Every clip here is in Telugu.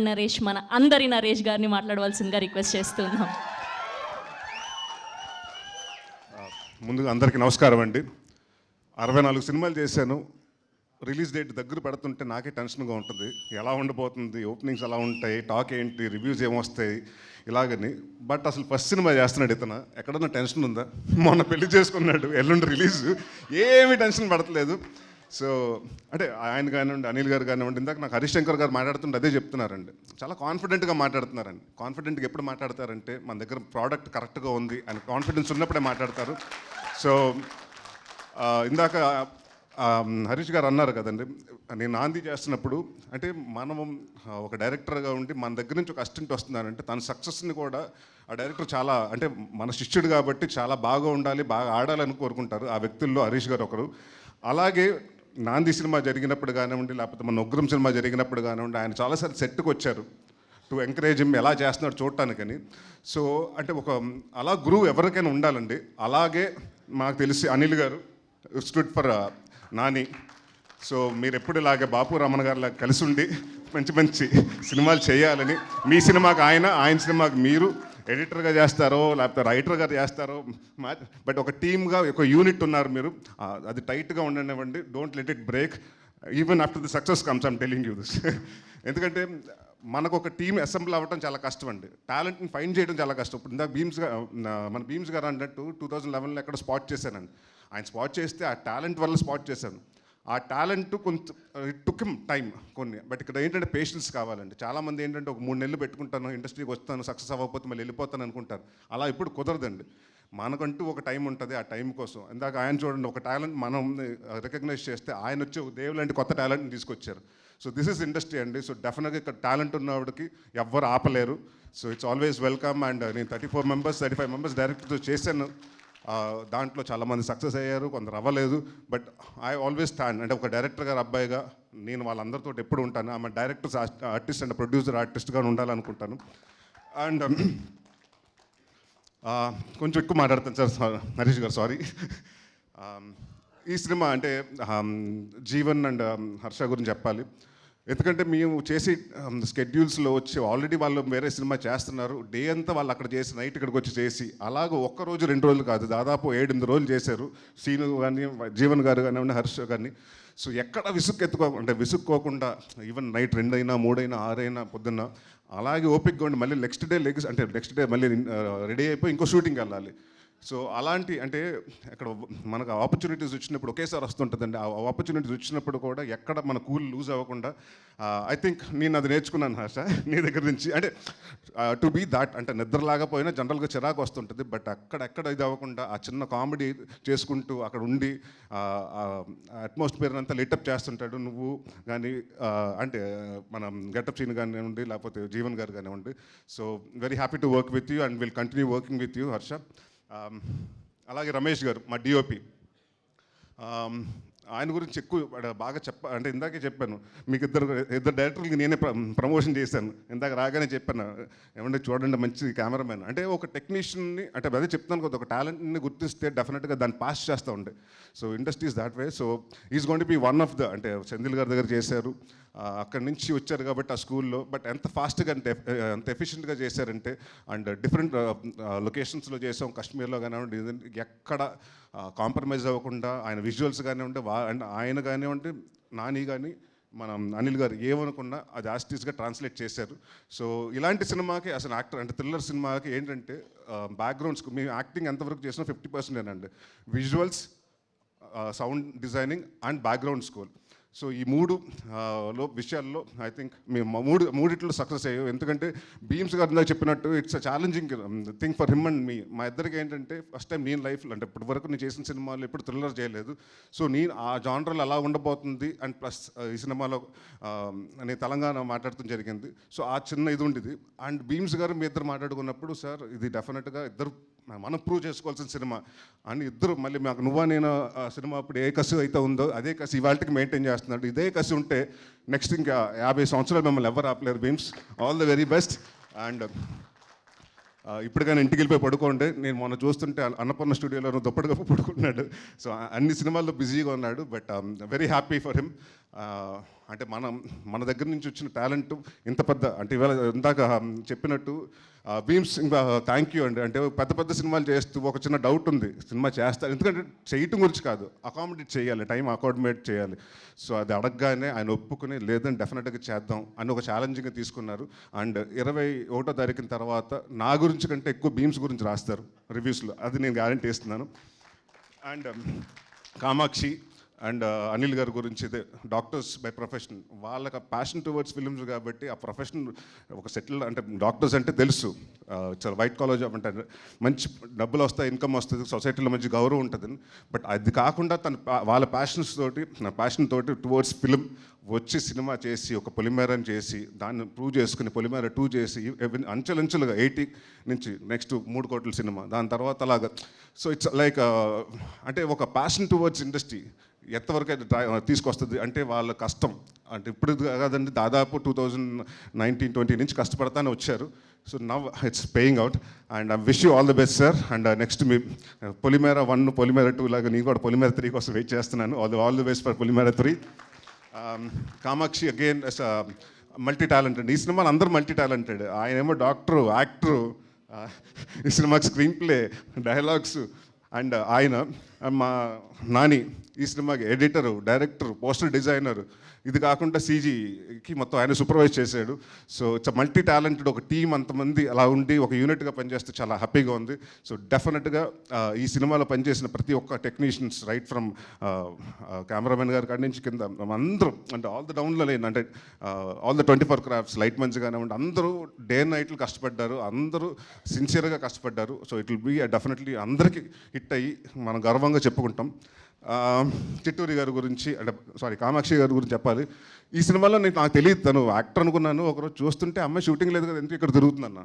నరేష్, మన అందరి నరేష్ గారిని మాట్లాడవలసిందిగా రిక్వెస్ట్ చేస్తున్నాం. ముందుగా అందరికీ నమస్కారం అండి. 64 సినిమాలు చేశాను. రిలీజ్ డేట్ దగ్గర పెడుతుంటే నాకే టెన్షన్గా ఉంటుంది. ఎలా ఉండబోతుంది, ఓపెనింగ్స్ ఎలా ఉంటాయి, టాక్ ఏంటి, రివ్యూస్ ఏమొస్తాయి ఇలాగని. బట్ అసలు ఫస్ట్ సినిమా చేస్తున్నాడు ఇతను, ఎక్కడన్నా టెన్షన్ ఉందా? మొన్న పెళ్లి చేసుకున్నాడు, ఎల్లుండి రిలీజ్, ఏమీ టెన్షన్ పడట్లేదు. సో అంటే ఆయన కానివ్వండి, అనిల్ గారు కానివ్వండి, ఇందాక నాకు హరీష్ శంకర్ గారు మాట్లాడుతుంటే అదే చెప్తున్నారండి. చాలా కాన్ఫిడెంట్గా మాట్లాడుతున్నారండి. కాన్ఫిడెంట్గా ఎప్పుడు మాట్లాడతారంటే మన దగ్గర ప్రోడక్ట్ కరెక్ట్గా ఉంది అని కాన్ఫిడెన్స్ ఉన్నప్పుడే మాట్లాడతారు. సో ఇందాక హరీష్ గారు అన్నారు కదండి, నేను నాంది చేస్తున్నప్పుడు అంటే మనము ఒక డైరెక్టర్గా ఉండి మన దగ్గర నుంచి ఒక అసిస్టెంట్ వస్తున్నారంటే తన సక్సెస్ని కూడా ఆ డైరెక్టర్ చాలా అంటే మన శిష్యుడు కాబట్టి చాలా బాగా ఉండాలి, బాగా ఆడాలని కోరుకుంటారు. ఆ వ్యక్తుల్లో హరీష్ గారు ఒకరు. అలాగే నాంది సినిమా జరిగినప్పుడు కానివ్వండి, లేకపోతే మన ఉగ్రం సినిమా జరిగినప్పుడు కానివ్వండి, ఆయన చాలాసార్లు సెట్కి వచ్చారు టు ఎంకరేజ్ హిమ్, ఎలా చేస్తున్నాడు చూడటానికని. సో అంటే ఒక అలా గురువు ఎవరికైనా ఉండాలండి. అలాగే మాకు తెలిసి అనిల్ గారు స్టూడ్ ఫర్ నాని. సో మీరు ఎప్పుడు ఇలాగే బాపు రమణ గారిలా కలిసి ఉండి మంచి మంచి సినిమాలు చేయాలని, మీ సినిమాకి ఆయన, ఆయన సినిమాకి మీరు ఎడిటర్గా చేస్తారో లేకపోతే రైటర్గా చేస్తారో, బట్ ఒక టీమ్గా ఒక యూనిట్ ఉన్నారు మీరు. అది టైట్గా ఉండనివ్వండి. Don't let it break even after the success comes. I'm telling you this. ఎందుకంటే మనకు ఒక టీం అసెంబ్ల్ అవ్వడం చాలా కష్టం అండి. టాలెంట్ని ఫైండ్ చేయడం చాలా కష్టం. ఇప్పుడు ఇందాక మన భీమ్స్ గారు అన్నట్టు 2011లో ఎక్కడ స్పాట్ చేశానండి. ఆయన స్పాట్ చేస్తే ఆ టాలెంట్ వల్ల స్పాట్ చేశాను. ఆ టాలెంట్ కొంచెం ఇట్ టుక్ హిమ్ టైం కొన్ని. బట్ ఇక్కడ ఏంటంటే పేషెన్స్ కావాలండి. చాలామంది ఏంటంటే ఒక 3 నెలలు పెట్టుకుంటాను, ఇండస్ట్రీకి వస్తాను, సక్సెస్ అవ్వకపోతే మళ్ళీ వెళ్ళిపోతాను అనుకుంటారు. అలా ఇప్పుడు కుదరదండి. మనకంటూ ఒక టైం ఉంటుంది. ఆ టైం కోసం ఇందాక ఆయన చూడండి, ఒక టాలెంట్ మనం రికగ్నైజ్ చేస్తే ఆయన వచ్చి దేవుడు లాంటి కొత్త టాలెంట్ని తీసుకొచ్చారు. సో దిస్ ఇస్ ఇండస్ట్రీ అండి. సో డెఫినెట్గా ఇక్కడ టాలెంట్ ఉన్నవాడికి ఎవ్వరు ఆపలేరు. So it's always welcome. And నేను 34 మెంబర్స్ 35 మెంబర్స్ డైరెక్టర్తో చేశాను. దాంట్లో చాలామంది సక్సెస్ అయ్యారు, కొందరు అవ్వలేదు. బట్ ఐ ఆల్వేస్ స్టాండ్ అంటే ఒక డైరెక్టర్ గారు అబ్బాయిగా నేను వాళ్ళందరితో ఎప్పుడు ఉంటాను. ఆమె డైరెక్టర్స్ ఆర్టిస్ట్ అండ్ ప్రొడ్యూసర్ ఆర్టిస్ట్గా ఉండాలనుకుంటాను. అండ్ కొంచెం ఎక్కువ మాట్లాడతాను సార్ నరేష్ గారు, సారీ. ఈ సినిమా అంటే జీవన్ అండ్ హర్ష గురించి చెప్పాలి. ఎందుకంటే మేము చేసి స్కెడ్యూల్స్లో వచ్చి ఆల్రెడీ వాళ్ళు వేరే సినిమా చేస్తున్నారు. డే అంతా వాళ్ళు అక్కడ చేసి నైట్ ఇక్కడికి వచ్చి చేసి అలాగ ఒక్క రోజు 2 రోజులు కాదు, దాదాపు 7-8 రోజులు చేశారు. సీను కానీ, జీవన్ గారు కానివ్వండి, హర్ష కానీ. సో ఎక్కడ విసుక్కోకుండా ఈవెన్ నైట్ 2 అయినా 3 అయినా 6 అయినా పొద్దున్న అలాగే ఓపిక్గా ఉండి మళ్ళీ నెక్స్ట్ డే మళ్ళీ రెడీ అయిపోయి ఇంకో షూటింగ్కి వెళ్ళాలి. సో అలాంటి అంటే అక్కడ మనకు ఆపర్చునిటీస్ వచ్చినప్పుడు ఒకేసారి వస్తుంటుందండి. ఆ ఆపర్చునిటీస్ వచ్చినప్పుడు కూడా ఎక్కడ మన కూల్ లూజ్ అవ్వకుండా ఐ థింక్ నేను అది నేర్చుకున్నాను హర్ష నీ దగ్గర నుంచి. అంటే టు బీ దాట్ అంటే నిద్రలాగా పోయినా జనరల్గా చిరాకు వస్తుంటుంది. బట్ అక్కడెక్కడ ఇది అవ్వకుండా ఆ చిన్న కామెడీ చేసుకుంటూ అక్కడ ఉండి అట్మాస్ఫియర్ అంతా లిటప్ చేస్తుంటాడు. నువ్వు కానీ అంటే మనం గెటప్ సీన్ కానివ్వండి, లేకపోతే జీవన్ గారు కానివ్వండి. So very happy to work with you and will continue working with you Harsha. అలాగే రమేష్ గారు మా డిఓపి, ఆయన గురించి ఎక్కువ బాగా అంటే ఇందాకే చెప్పాను మీకు, ఇద్దరు డైరెక్టర్లకి నేనే ప్రమోషన్ చేశాను. ఇందాక రాగానే చెప్పాను, ఏమంటే చూడండి మంచి కెమెరామెన్ అంటే ఒక టెక్నీషియన్ని అంటే అదే చెప్తాను కదా, ఒక టాలెంట్ని గుర్తిస్తే డెఫినెట్గా దాన్ని పాస్ చేస్తూ ఉండే. So industries that way. So is going to be one of the అంటే సెంధిల్ గారి దగ్గర చేశారు, అక్కడి నుంచి వచ్చారు కాబట్టి ఆ స్కూల్లో. బట్ ఎంత ఫాస్ట్గా అంటే ఎంత ఎఫిషియెంట్గా చేశారంటే, అండ్ డిఫరెంట్ లొకేషన్స్లో చేసాం, కాశ్మీర్లో కానివ్వండి, ఎక్కడ కాంప్రమైజ్ అవ్వకుండా ఆయన విజువల్స్ కానివ్వండి, అండ్ ఆయన కానివ్వండి, నాని కానీ మనం అనిల్ గారు ఏమనుకున్నా అది ఆర్టిస్ట్గా ట్రాన్స్లేట్ చేశారు. సో ఇలాంటి సినిమాకి అసలు యాక్టర్ అంటే థ్రిల్లర్ సినిమాకి ఏంటంటే బ్యాక్గ్రౌండ్స్ మేము యాక్టింగ్ ఎంతవరకు చేసినా 50% visuals, sound designing and background score. So ఈ 3 విషయాల్లో ఐ థింక్ మేము మూడిట్లో సక్సెస్ అయ్యాం. ఎందుకంటే భీమ్స్ గారు ఇందాక చెప్పినట్టు it's a challenging thing for him and me. మా ఇద్దరికి ఏంటంటే ఫస్ట్ టైం నేను లైఫ్లో అంటే ఇప్పటి వరకు నేను చేసిన సినిమాలు ఎప్పుడు థ్రిల్లర్ చేయలేదు. సో నేను ఆ జానర్లో అలా ఉండబోతుంది. అండ్ ప్లస్ ఈ సినిమాలో నేను తెలంగాణ మాట్లాడటం జరిగింది. సో ఆ చిన్న ఇది ఉండేది. అండ్ భీమ్స్ గారు మీ ఇద్దరు మాట్లాడుకున్నప్పుడు, సార్ ఇది డెఫినెట్గా ఇద్దరు మనం ప్రూవ్ చేసుకోవాల్సిన సినిమా అని ఇద్దరు మళ్ళీ మాకు నువ్వా నేను సినిమా అప్పుడు ఏ కసి అయితే ఉందో అదే కసి ఇవాళకి మెయింటైన్ చేస్తున్నాడు. ఇదే కసి ఉంటే నెక్స్ట్ ఇంకా 50 సంవత్సరాలు మిమ్మల్ని ఎవరు ఆపలేరు. Bheems, all the very best. And ఇప్పటికైనా ఇంటికి వెళ్ళిపోయి పడుకోండి. నేను మొన్న చూస్తుంటే అన్నపూర్ణ స్టూడియోలో దుప్పటి కప్పు పడుకుంటున్నాడు. సో అన్ని సినిమాల్లో బిజీగా ఉన్నాడు. But very happy for him. అంటే మన దగ్గర నుంచి వచ్చిన టాలెంట్ ఇంత పెద్ద అంటే ఇవాళ ఇందాక చెప్పినట్టు భీమ్స్ ఇంకా థ్యాంక్ యూ అండి. అంటే పెద్ద పెద్ద సినిమాలు చేస్తూ ఒక చిన్న డౌట్ ఉంది, సినిమా చేస్తారు ఎందుకంటే చేయటం గురించి కాదు, అకామిడేట్ చేయాలి, టైం అకామిడేట్ చేయాలి. సో అది అడగగానే ఆయన ఒప్పుకుని లేదని డెఫినెట్గా చేద్దాం అని ఒక ఛాలెంజింగ్గా తీసుకున్నారు. అండ్ 21వ తారీఖున తర్వాత నా గురించి కంటే ఎక్కువ భీమ్స్ గురించి రాస్తారు రివ్యూస్లో, అది నేను గ్యారంటీ ఇస్తున్నాను. అండ్ కామాక్షి అండ్ అనిల్ గారి గురించి ఇదే డాక్టర్స్ బై ప్రొఫెషన్, వాళ్ళకి ఆ ప్యాషన్ టువర్డ్స్ ఫిల్మ్స్ కాబట్టి ఆ ప్రొఫెషన్ ఒక సెటిల్ అంటే డాక్టర్స్ అంటే తెలుసు చాలా వైట్ కాలర్ జాబ్ అంటే మంచి డబ్బులు వస్తాయి, ఇన్కమ్ వస్తుంది, సొసైటీలో మంచి గౌరవం ఉంటుంది. బట్ అది కాకుండా వాళ్ళ ప్యాషన్ తోటి టువర్డ్స్ ఫిల్మ్ వచ్చి సినిమా చేసి ఒక పొలిమేరని చేసి దాన్ని ప్రూవ్ చేసుకుని పొలిమేర 2 చేసి అంచెలంచెలుగా 80 నుంచి నెక్స్ట్ 3 కోట్ల సినిమా, దాని తర్వాత అలాగా. సో ఇట్స్ లైక్ అంటే ఒక ప్యాషన్ టువర్డ్స్ ఇండస్ట్రీ ఎంతవరకు అయితే తీసుకొస్తుంది అంటే వాళ్ళ కష్టం అంటే ఇప్పుడు కాదండి, దాదాపు 2019-20 నుంచి కష్టపడతానే వచ్చారు. So now it's paying out and I wish you all the best sir. And next మీ పొలిమేర 1 పొలిమేర 2 లాగా నేను కూడా పొలిమేర 3 కోసం వెయిట్ చేస్తున్నాను. All the best for Polimera 3. Kamakshi again multi talented, ఈ సినిమాలో అందరూ మల్టీ టాలెంటెడ్. ఆయన ఏమో డాక్టరు, యాక్టరు, ఈ సినిమాకి స్క్రీన్ ప్లే, డైలాగ్స్. అండ్ ఆయన మా నాని ఈ సినిమాకి ఎడిటరు, డైరెక్టర్, పోస్టర్ డిజైనర్, ఇది కాకుండా సీజీకి మొత్తం ఆయన సూపర్వైజ్ చేశాడు. సో ఇట్స్ మల్టీ టాలెంటెడ్ ఒక టీం, అంతమంది అలా ఉండి ఒక యూనిట్గా పనిచేస్తే చాలా హ్యాపీగా ఉంది. సో డెఫినెట్గా ఈ సినిమాలో పనిచేసిన ప్రతి ఒక్క టెక్నీషియన్స్ రైట్ ఫ్రమ్ కెమెరామెన్ గారి కాడి నుంచి కింద అందరూ అంటే ఆల్ ద డౌన్లో లేని అంటే all the 24 crafts light men's కానివ్వండి, అందరూ డే నైట్లు కష్టపడ్డారు, అందరూ సిన్సియర్గా కష్టపడ్డారు. So it will be definitely అందరికీ హిట్ అయ్యి మనం గర్వంగా చెప్పుకుంటాం. చిట్టూరి గారి గురించి అంటే కామాక్షి గారి గురించి చెప్పాలి. ఈ సినిమాలో నాకు తెలియదు, తను యాక్టర్ అనుకున్నాను. ఒకరోజు చూస్తుంటే అమ్మాయి షూటింగ్ లేదు కదా, ఎందుకు ఇక్కడ తిరుగుతుందన్న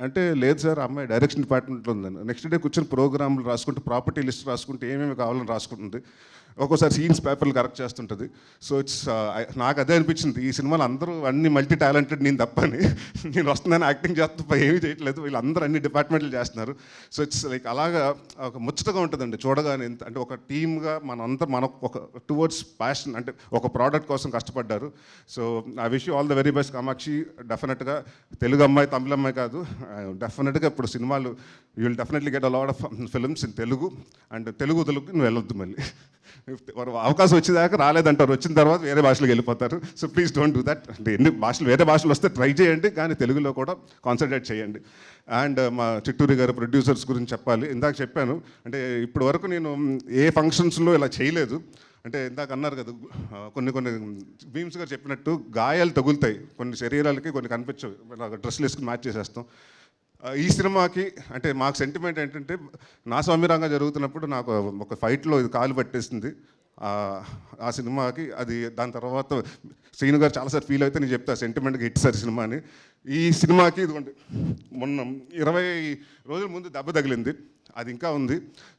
అంటే లేదు సార్ అమ్మాయి డైరెక్షన్ డిపార్ట్మెంట్లో ఉందని. నెక్స్ట్ డే కూర్చొని ప్రోగ్రాంలు రాసుకుంటూ ప్రాపర్టీ లిస్ట్ రాసుకుంటూ ఏమేమి కావాలని రాసుకుంటుంది. ఒక్కోసారి సీన్స్ పేపర్లు కరెక్ట్ చేస్తుంటుంది. సో ఇట్స్ నాకు అదే అనిపించింది, ఈ సినిమాలో అందరూ అన్ని మల్టీ టాలెంటెడ్, నేను తప్పని. నేను వస్తున్నాను యాక్టింగ్ చేస్తూ ఏమీ చేయట్లేదు, వీళ్ళందరూ అన్ని డిపార్ట్మెంట్లు చేస్తున్నారు. సో ఇట్స్ లైక్ అలాగా ఒక ముచ్చటగా ఉంటుందండి చూడగానే. అంటే ఒక టీమ్గా మన ఒక టువర్డ్స్ ప్యాషన్ అంటే ఒక ప్రోడక్ట్ కోసం కష్టపడ్డారు. So I wish you all the very best Kamakshi. డెఫినెట్గా తెలుగు అమ్మాయి, తమిళ అమ్మాయి కాదు, డెఫినెట్గా ఇప్పుడు సినిమాలు you will definitely get a lot of films in Telugu. And Telugu నువ్వు వెళ్ళొద్దు మళ్ళీ, అవకాశం వచ్చేదాకా రాలేదంటారు, వచ్చిన తర్వాత వేరే భాషలోకి వెళ్ళిపోతారు. So please don't do that. అంటే వేరే భాషలు వస్తే ట్రై చేయండి, కానీ తెలుగులో కూడా కాన్సన్ట్రేట్ చేయండి. అండ్ మా చిట్టూరి గారు ప్రొడ్యూసర్స్ గురించి చెప్పాలి. ఇందాక చెప్పాను అంటే ఇప్పటి వరకు నేను ఏ ఫంక్షన్స్లో ఇలా చేయలేదు. అంటే ఇందాక అన్నారు కదా కొన్ని భీమ్స్ గారు చెప్పినట్టు గాయాలు తగులుతాయి కొన్ని శరీరాలకి, కొన్ని కనిపించవు, డ్రెస్సులు వేసుకుని మ్యాచ్ చేసేస్తాం. ఈ సినిమాకి అంటే మాకు సెంటిమెంట్ ఏంటంటే నా స్వామిరంగా జరుగుతున్నప్పుడు నాకు ఒక ఫైట్లో ఇది కాలు పట్టేసింది. ఆ సినిమాకి అది దాని తర్వాత శ్రీను గారు చాలాసార్లు ఫీల్ అయితే నేను చెప్తా సెంటిమెంట్గా హిట్ సార్ సినిమా అని. ఈ సినిమాకి ఇదిగోండి మొన్న 20 రోజుల ముందు దెబ్బ తగిలింది, అది ఇంకా ఉంది.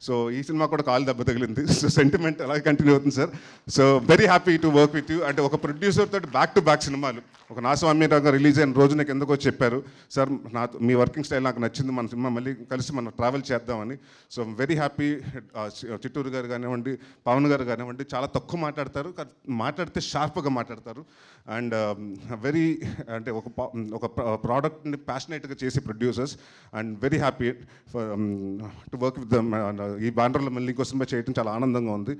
సో ఈ సినిమా కూడా కాలు దెబ్బ తగిలింది. సో సెంటిమెంట్ అలాగే కంటిన్యూ అవుతుంది sir. So very happy to work with you. అంటే ఒక ప్రొడ్యూసర్ తోటి బ్యాక్ టు బ్యాక్ సినిమాలు, ఒక నా స్వామిరాగా రిలీజ్ అయిన రోజు నాకు ఎందుకో చెప్పారు సార్ మీ వర్కింగ్ స్టైల్ నాకు నచ్చింది, మన సినిమా మళ్ళీ కలిసి మనం ట్రావెల్ చేద్దామని. So very happy. చిట్టూరు గారు కానివ్వండి, పవన్ గారు కానివ్వండి, చాలా తక్కువ మాట్లాడతారు, మాట్లాడితే షార్ప్గా మాట్లాడతారు. అండ్ వెరీ అంటే ఒక ప్రోడక్ట్ని ప్యాషనేట్గా చేసే producers. And very happy to work with them. ఈ బ్యానర్లో మళ్ళీ ఇంకో సినిమా చేయడం చాలా ఆనందంగా ఉంది.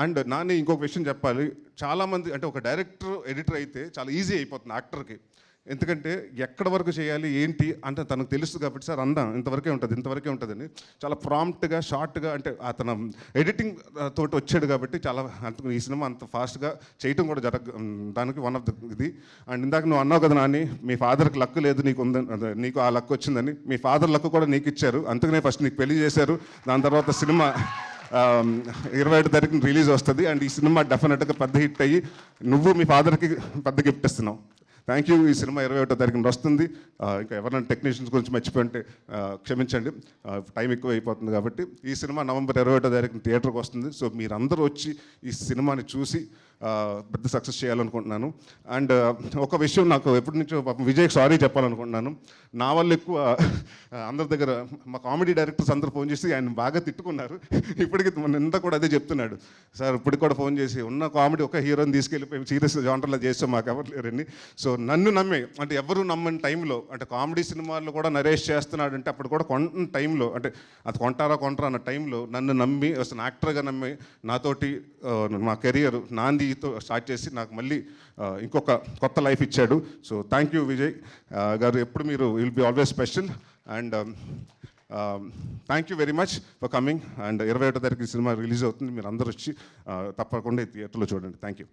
అండ్ నాని ఇంకొక విషయం చెప్పాలి, చాలామంది అంటే ఒక డైరెక్టర్ ఎడిటర్ అయితే చాలా ఈజీ అయిపోతుంది యాక్టర్కి, ఎందుకంటే ఎక్కడ వరకు చేయాలి ఏంటి అంటే తనకు తెలుస్తుంది కాబట్టి సార్ అన్న ఇంతవరకే ఉంటుందని చాలా ప్రాంప్ట్గా షార్ట్గా అంటే అతను ఎడిటింగ్ తోటి వచ్చాడు కాబట్టి చాలా ఈ సినిమా అంత ఫాస్ట్గా చేయటం కూడా దానికి వన్ ఆఫ్ ద ఇది. అండ్ ఇందాక నువ్వు అన్నావు కదా నాని, మీ ఫాదర్కి లక్ లేదు నీకు ఆ లక్ వచ్చిందని. మీ ఫాదర్ లక్ కూడా నీకు ఇచ్చారు, అందుకనే ఫస్ట్ నీకు పెళ్లి చేశారు, దాని తర్వాత సినిమా 21వ తారీఖున రిలీజ్ వస్తుంది. అండ్ ఈ సినిమా డెఫినెట్గా పెద్ద హిట్ అయ్యి నువ్వు మీ ఫాదర్కి పెద్ద గిఫ్ట్ ఇస్తున్నావు. Thank you. ఈ సినిమా 21వ తారీఖున వస్తుంది. ఇంకా ఎవరైనా టెక్నీషియన్స్ గురించి మర్చిపోయింటే క్షమించండి, టైం ఎక్కువ అయిపోతుంది కాబట్టి. ఈ సినిమా నవంబర్ 21వ తారీఖున థియేటర్కి వస్తుంది. సో మీరందరూ వచ్చి ఈ సినిమాని చూసి పెద్ద సక్సెస్ చేయాలనుకుంటున్నాను. అండ్ ఒక విషయం నాకు ఎప్పటి నుంచో పాపం విజయ్కి సారీ చెప్పాలనుకుంటున్నాను. నా వల్ల ఎక్కువ అందరి దగ్గర మా కామెడీ డైరెక్టర్స్ అందరూ ఫోన్ చేసి ఆయన బాగా తిట్టుకున్నారు. ఇప్పటికి నిన్న కూడా అదే చెప్తున్నాడు, సార్ ఇప్పటికి కూడా ఫోన్ చేసి ఉన్న కామెడీ ఒక హీరోని తీసుకెళ్ళిపోయి సీరియస్ జాంటర్లో చేస్తాం, మాకు ఎవరు లేరని. సో నన్ను నమ్మి, అంటే ఎవరు నమ్మని టైంలో, అంటే కామెడీ సినిమాల్లో కూడా నరేష్ చేస్తున్నాడు అంటే అప్పుడు కూడా కొన్న టైంలో, అంటే అది కొంటారా అన్న టైంలో నన్ను నమ్మి అసలు యాక్టర్గా నమ్మి నాతోటి మా కెరియర్ నాందితో స్టార్ట్ చేసి నాకు మళ్ళీ ఇంకొక కొత్త లైఫ్ ఇచ్చాడు. సో థ్యాంక్ యూ విజయ్ గారు, ఎప్పుడు మీరు will be always special. And thank you very much for coming. And 21వ తారీఖు సినిమా రిలీజ్ అవుతుంది, మీరు అందరూ వచ్చి తప్పకుండా థియేటర్లో చూడండి. Thank you.